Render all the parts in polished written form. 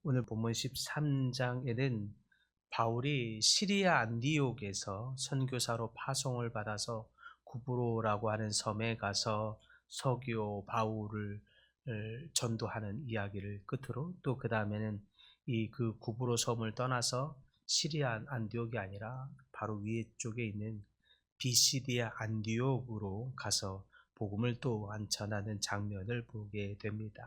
오늘 본문 13장에는 바울이 시리아 안디옥에서 선교사로 파송을 받아서 구브로라고 하는 섬에 가서 서기오 바울을 전도하는 이야기를 끝으로, 또 그 다음에는 이 그 구브로 섬을 떠나서 시리아 안디옥이 아니라 바로 위에 쪽에 있는 비시디아 안디옥으로 가서 복음을 또한 전하는 장면을 보게 됩니다.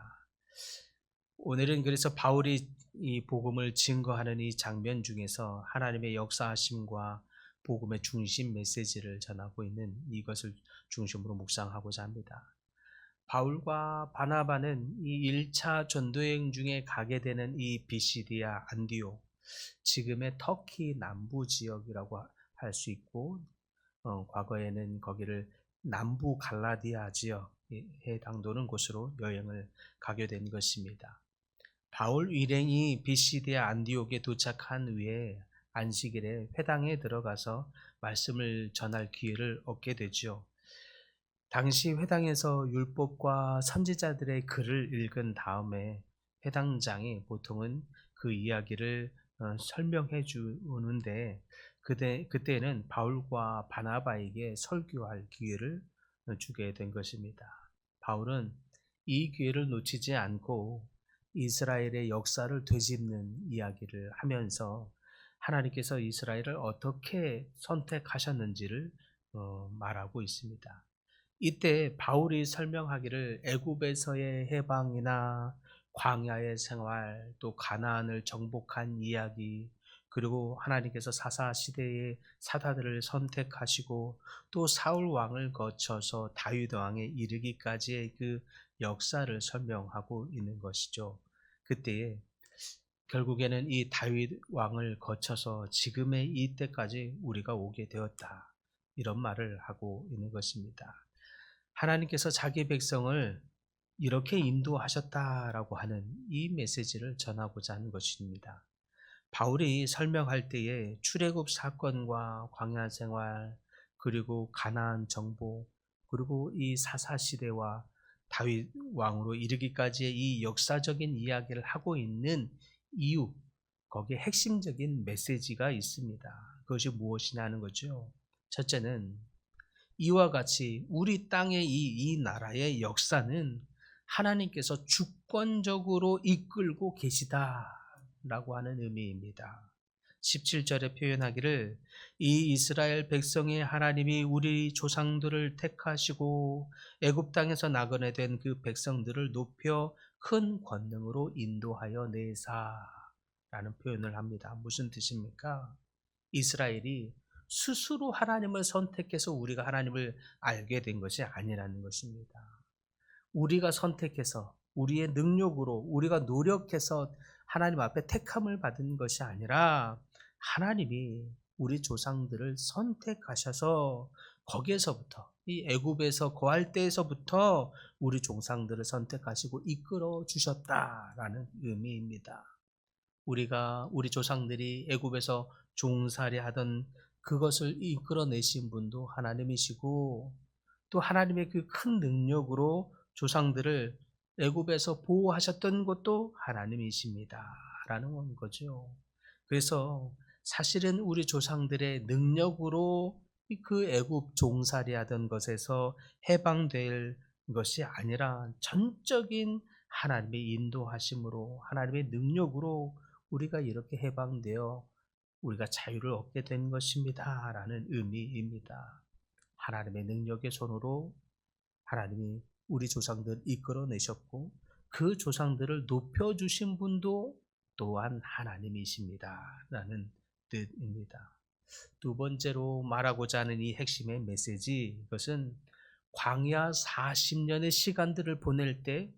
오늘은 그래서 바울이 이 복음을 증거하는 이 장면 중에서 하나님의 역사하심과 복음의 중심 메시지를 전하고 있는 이것을 중심으로 묵상하고자 합니다. 바울과 바나바는 이 1차 전도여행 중에 가게 되는 이 비시디아 안디옥, 지금의 터키 남부 지역이라고 할 수 있고, 과거에는 거기를 남부 갈라디아 지역에 해당되는 곳으로 여행을 가게 된 것입니다. 바울 일행이 비시디아 안디옥에 도착한 후에 안식일에 회당에 들어가서 말씀을 전할 기회를 얻게 되죠. 당시 회당에서 율법과 선지자들의 글을 읽은 다음에 회당장이 보통은 그 이야기를 설명해 주는데, 그때는 바울과 바나바에게 설교할 기회를 주게 된 것입니다. 바울은 이 기회를 놓치지 않고 이스라엘의 역사를 되짚는 이야기를 하면서 하나님께서 이스라엘을 어떻게 선택하셨는지를 말하고 있습니다. 이때 바울이 설명하기를 애굽에서의 해방이나 광야의 생활, 또 가나안을 정복한 이야기, 그리고 하나님께서 사사 시대의 사다들을 선택하시고 또 사울 왕을 거쳐서 다윗 왕에 이르기까지의 그 역사를 설명하고 있는 것이죠. 그때에 결국에는 이 다윗 왕을 거쳐서 지금의 이때까지 우리가 오게 되었다, 이런 말을 하고 있는 것입니다. 하나님께서 자기 백성을 이렇게 인도하셨다라고 하는 이 메시지를 전하고자 하는 것입니다. 바울이 설명할 때에 출애굽 사건과 광야 생활, 그리고 가나안 정복, 그리고 이 사사 시대와 다윗 왕으로 이르기까지의 이 역사적인 이야기를 하고 있는 이유, 거기에 핵심적인 메시지가 있습니다. 그것이 무엇이냐 하는 거죠. 첫째는 이와 같이 우리 땅의 이 나라의 역사는 하나님께서 주권적으로 이끌고 계시다라고 하는 의미입니다. 17절에 표현하기를 이 이스라엘 백성의 하나님이 우리 조상들을 택하시고 애굽 땅에서 나그네된 그 백성들을 높여 큰 권능으로 인도하여 내사라는 표현을 합니다. 무슨 뜻입니까? 이스라엘이 스스로 하나님을 선택해서 우리가 하나님을 알게 된 것이 아니라는 것입니다. 우리가 선택해서 우리의 능력으로 우리가 노력해서 하나님 앞에 택함을 받은 것이 아니라 하나님이 우리 조상들을 선택하셔서 거기에서부터, 이 애굽에서 거할 때에서부터 우리 조상들을 선택하시고 이끌어 주셨다라는 의미입니다. 우리 조상들이 애굽에서 종살이 하던 그것을 이끌어내신 분도 하나님이시고, 또 하나님의 그 큰 능력으로 조상들을 애굽에서 보호하셨던 것도 하나님이십니다라는 거죠. 그래서 사실은 우리 조상들의 능력으로 그 애굽 종살이 하던 것에서 해방될 것이 아니라 전적인 하나님의 인도하심으로, 하나님의 능력으로 우리가 이렇게 해방되어 우리가 자유를 얻게 된 것입니다 라는 의미입니다. 하나님의 능력의 손으로 하나님이 우리 조상들을 이끌어내셨고 그 조상들을 높여주신 분도 또한 하나님이십니다 라는 뜻입니다. 두 번째로 말하고자 하는 이 핵심의 메시지, 이것은 광야 40년의 시간들을 보낼 때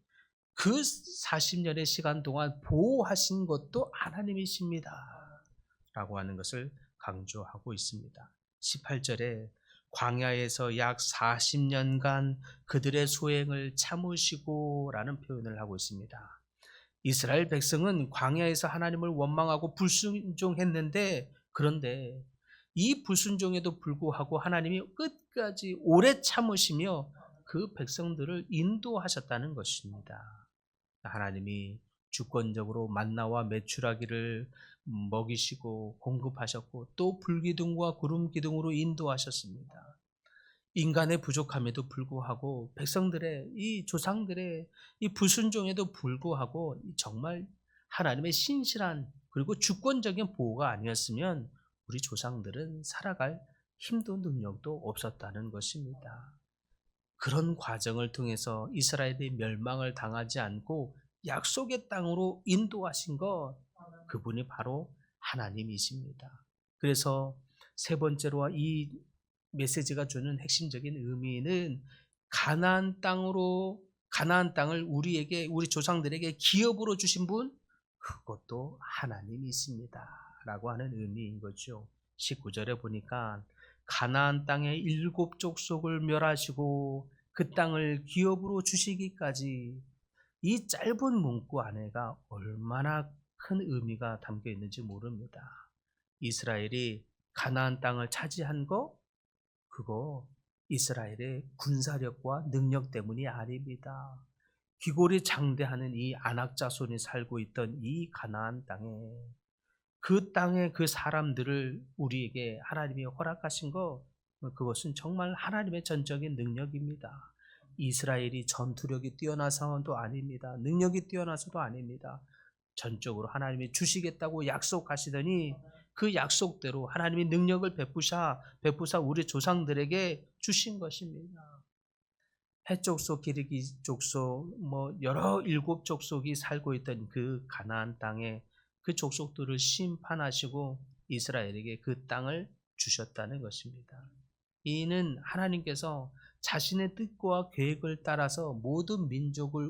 그 40년의 시간 동안 보호하신 것도 하나님이십니다 라고 하는 것을 강조하고 있습니다. 18절에 광야에서 약 40년간 그들의 소행을 참으시고 라는 표현을 하고 있습니다. 이스라엘 백성은 광야에서 하나님을 원망하고 불순종했는데, 그런데 이 불순종에도 불구하고 하나님이 끝까지 오래 참으시며 그 백성들을 인도하셨다는 것입니다. 하나님이 주권적으로 만나와 메추라기를 먹이시고 공급하셨고 또 불기둥과 구름 기둥으로 인도하셨습니다. 인간의 부족함에도 불구하고 백성들의 이 조상들의 이 불순종에도 불구하고 정말 하나님의 신실한 그리고 주권적인 보호가 아니었으면 우리 조상들은 살아갈 힘도 능력도 없었다는 것입니다. 그런 과정을 통해서 이스라엘이 멸망을 당하지 않고 약속의 땅으로 인도하신 것, 그분이 바로 하나님이십니다. 그래서 세 번째로 이 메시지가 주는 핵심적인 의미는 가나안 땅을 우리 조상들에게 기업으로 주신 분, 그것도 하나님이십니다라고 하는 의미인 거죠. 19절에 보니까 가나안 땅의 7족속을 멸하시고 그 땅을 기업으로 주시기까지, 이 짧은 문구 안에가 얼마나 큰 의미가 담겨 있는지 모릅니다. 이스라엘이 가나안 땅을 차지한 거, 그거 이스라엘의 군사력과 능력 때문이 아닙니다. 귀골이 장대하는 이 아낙 자손이 살고 있던 이 가나안 땅에 그 사람들을 우리에게 하나님이 허락하신 거, 그것은 정말 하나님의 전적인 능력입니다. 이스라엘이 전투력이 뛰어나서도 아닙니다. 능력이 뛰어나서도 아닙니다. 전적으로 하나님이 주시겠다고 약속하시더니 그 약속대로 하나님이 능력을 베푸사 우리 조상들에게 주신 것입니다. 해족속, 기르기 족속, 여러 7족속이 살고 있던 그 가나안 땅에 그 족속들을 심판하시고 이스라엘에게 그 땅을 주셨다는 것입니다. 이는 하나님께서 자신의 뜻과 계획을 따라서 모든 민족을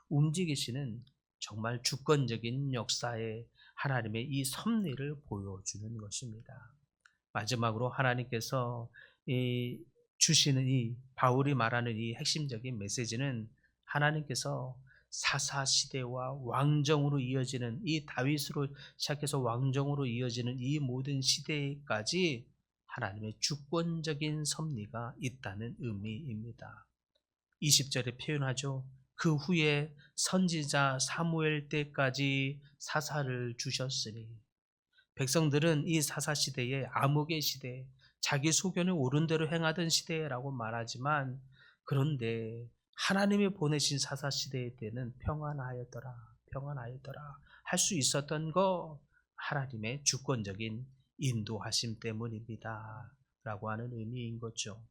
움직이시는 정말 주권적인 역사에 하나님의 이 섭리를 보여주는 것입니다. 마지막으로 하나님께서 주시는 이 바울이 말하는 이 핵심적인 메시지는, 하나님께서 사사 시대와 왕정으로 이어지는 이 다윗으로 시작해서 왕정으로 이어지는 이 모든 시대까지 하나님의 주권적인 섭리가 있다는 의미입니다. 20절에 표현하죠. 그 후에 선지자 사무엘 때까지 사사를 주셨으니, 백성들은 이 사사 시대에 암흑의 시대, 자기 소견에 옳은 대로 행하던 시대라고 말하지만, 그런데 하나님이 보내신 사사 시대의 때는 평안하였더라 할 수 있었던 거, 하나님의 주권적인 인도하심 때문입니다 라고 하는 의미인 거죠.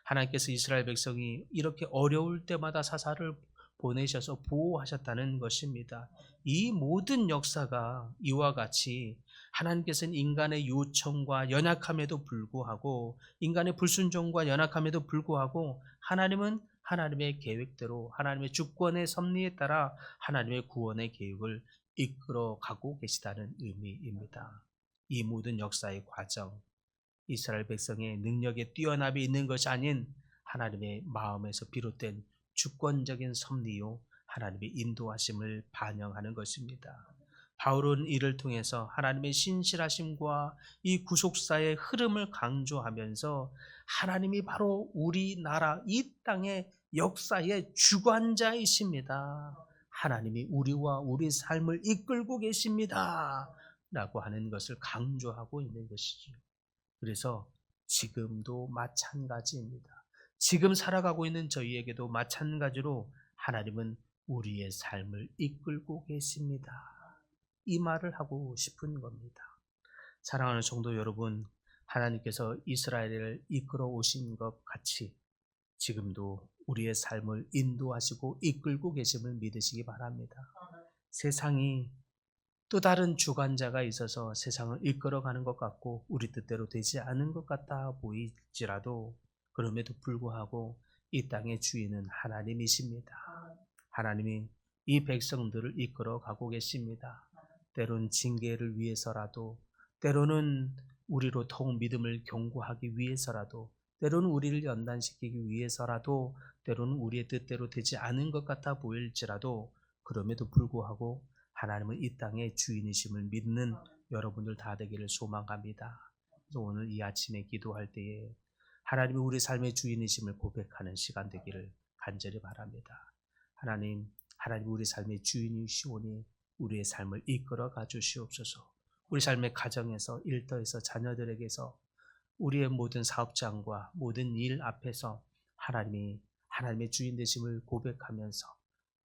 하나님께서 이스라엘 백성이 이렇게 어려울 때마다 사사를 보내셔서 보호하셨다는 것입니다. 이 모든 역사가 이와 같이 하나님께서는 인간의 요청과 연약함에도 불구하고, 인간의 불순종과 연약함에도 불구하고 하나님은 하나님의 계획대로 하나님의 주권의 섭리에 따라 하나님의 구원의 계획을 이끌어 가고 계시다는 의미입니다. 이 모든 역사의 과정, 이스라엘 백성의 능력에 뛰어남이 있는 것이 아닌 하나님의 마음에서 비롯된 주권적인 섭리요 하나님의 인도하심을 반영하는 것입니다. 바울은 이를 통해서 하나님의 신실하심과 이 구속사의 흐름을 강조하면서 하나님이 바로 우리나라 이 땅의 역사의 주관자이십니다. 하나님이 우리와 우리 삶을 이끌고 계십니다 라고 하는 것을 강조하고 있는 것이죠. 그래서 지금도 마찬가지입니다. 지금 살아가고 있는 저희에게도 마찬가지로 하나님은 우리의 삶을 이끌고 계십니다. 이 말을 하고 싶은 겁니다. 사랑하는 성도 여러분, 하나님께서 이스라엘을 이끌어 오신 것 같이 지금도 우리의 삶을 인도하시고 이끌고 계심을 믿으시기 바랍니다. 세상이 또 다른 주관자가 있어서 세상을 이끌어가는 것 같고 우리 뜻대로 되지 않은 것 같아 보일지라도, 그럼에도 불구하고 이 땅의 주인은 하나님이십니다. 하나님이 이 백성들을 이끌어가고 계십니다. 때론 징계를 위해서라도, 때로는 우리로 더욱 믿음을 견고하기 위해서라도, 때로는 우리를 연단시키기 위해서라도, 때로는 우리의 뜻대로 되지 않은 것 같아 보일지라도, 그럼에도 불구하고 하나님은 이 땅의 주인이심을 믿는 여러분들 다 되기를 소망합니다. 그래서 오늘 이 아침에 기도할 때에 하나님이 우리 삶의 주인이심을 고백하는 시간 되기를 간절히 바랍니다. 하나님, 하나님 우리 삶의 주인이시오니 우리의 삶을 이끌어 가주시옵소서. 우리 삶의 가정에서, 일터에서, 자녀들에게서, 우리의 모든 사업장과 모든 일 앞에서 하나님의 주인 되심을 고백하면서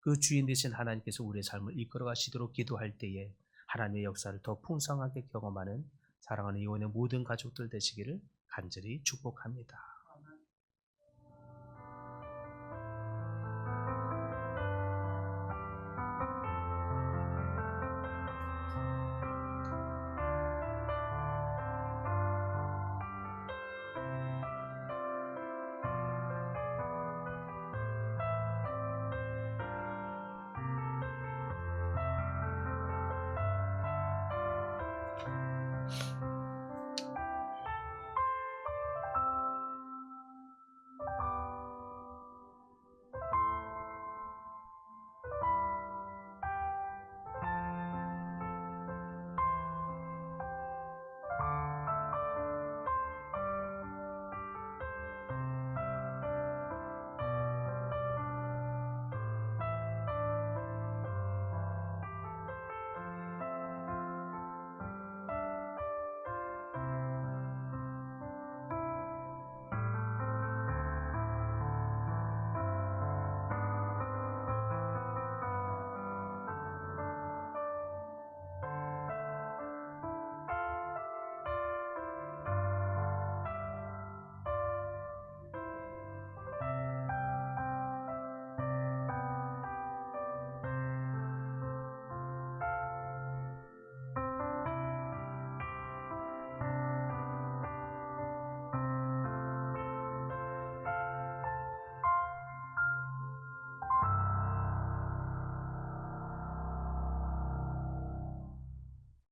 그 주인 되신 하나님께서 우리의 삶을 이끌어 가시도록 기도할 때에 하나님의 역사를 더 풍성하게 경험하는 사랑하는 이혼의 모든 가족들 되시기를 간절히 축복합니다.